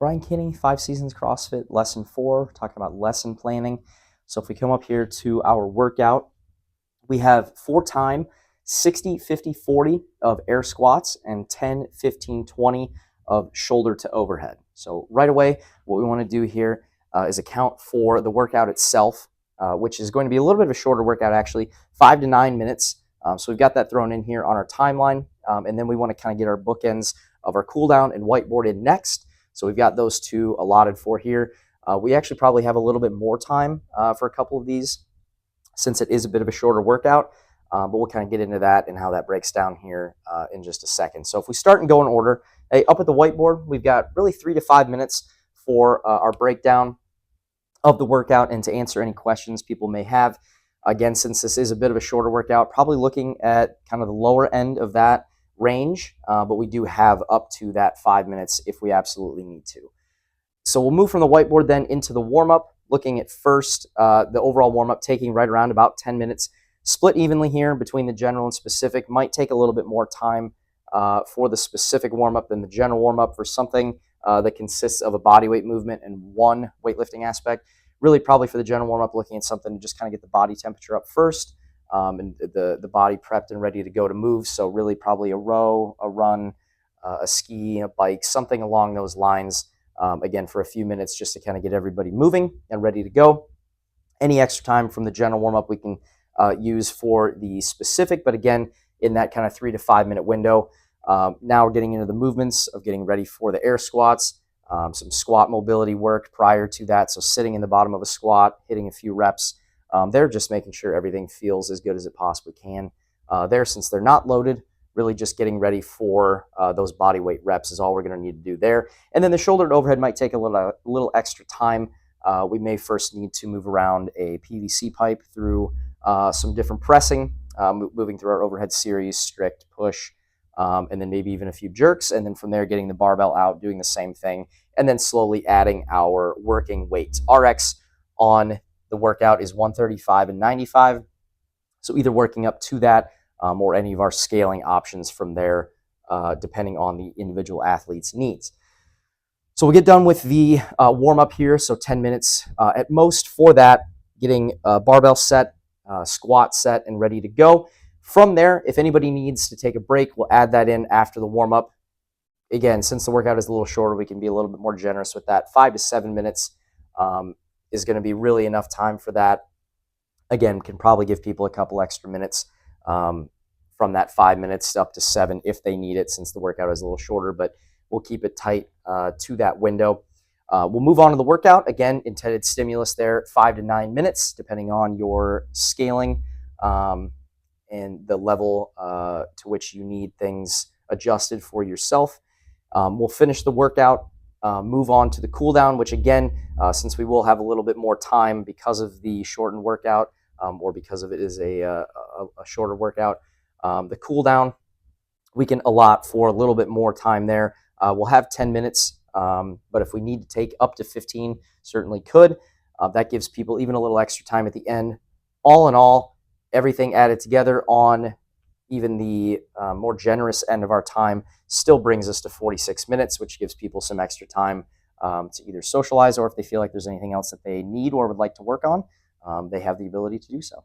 Brian Kinney, 5 seasons CrossFit, lesson 4, talking about lesson planning. So if we come up here to our workout, we have 4 time 60, 50, 40 of air squats and 10, 15, 20 of shoulder to overhead. So right away, what we want to do here is account for the workout itself, which is going to be a little bit of a shorter workout actually, 5 to 9 minutes. So we've got that thrown in here on our timeline, and then we want to kind of get our bookends of our cool down and whiteboard in next. So we've got those two allotted for here. We actually probably have a little bit more time for a couple of these since it is a bit of a shorter workout, but we'll kind of get into that and how that breaks down here in just a second. So if we start and go in order, up at the whiteboard, we've got really 3 to 5 minutes for our breakdown of the workout and to answer any questions people may have. Again, since this is a bit of a shorter workout, probably looking at kind of the lower end of that range, but we do have up to that 5 minutes if we absolutely need to. So we'll move from the whiteboard then into the warm-up, looking at first the overall warm-up taking right around about 10 minutes, split evenly here between the general and specific. Might take a little bit more time for the specific warm-up than the general warm-up for something that consists of a bodyweight movement and one weightlifting aspect. Really probably for the general warm-up, looking at something to just kind of get the body temperature up first, and the body prepped and ready to go to move. So really probably a row, a run, a ski, a bike, something along those lines, again, for a few minutes just to kind of get everybody moving and ready to go. Any extra time from the general warm-up we can use for the specific, but again, in that kind of 3 to 5 minute window. Now we're getting into the movements of getting ready for the air squats, some squat mobility work prior to that. So sitting in the bottom of a squat, hitting a few reps. They're just making sure everything feels as good as it possibly can. There, since they're not loaded, really just getting ready for those body weight reps is all we're going to need to do there. And then the shoulder to overhead might take a little extra time. We may first need to move around a PVC pipe through some different pressing, moving through our overhead series, strict push, and then maybe even a few jerks. And then from there, getting the barbell out, doing the same thing, and then slowly adding our working weights. RX on the workout is 135 and 95. So either working up to that or any of our scaling options from there, depending on the individual athlete's needs. So we'll get done with the warm-up here. So 10 minutes at most for that, getting barbell set, squat set, and ready to go. From there, if anybody needs to take a break, we'll add that in after the warm-up. Again, since the workout is a little shorter, we can be a little bit more generous with that. 5 to 7 minutes is going to be really enough time for that. Again, can probably give people a couple extra minutes from that 5 minutes up to 7 if they need it, since the workout is a little shorter, but we'll keep it tight to that window. We'll move on to the workout. Again, intended stimulus there, 5 to 9 minutes, depending on your scaling and the level to which you need things adjusted for yourself. We'll finish the workout, move on to the cool down, which again, since we will have a little bit more time because of the shortened workout, or because of it is a shorter workout, the cool down, we can allot for a little bit more time there. We'll have 10 minutes, but if we need to take up to 15, certainly could. That gives people even a little extra time at the end. All in all, everything added together on even the more generous end of our time still brings us to 46 minutes, which gives people some extra time to either socialize, or if they feel like there's anything else that they need or would like to work on, they have the ability to do so.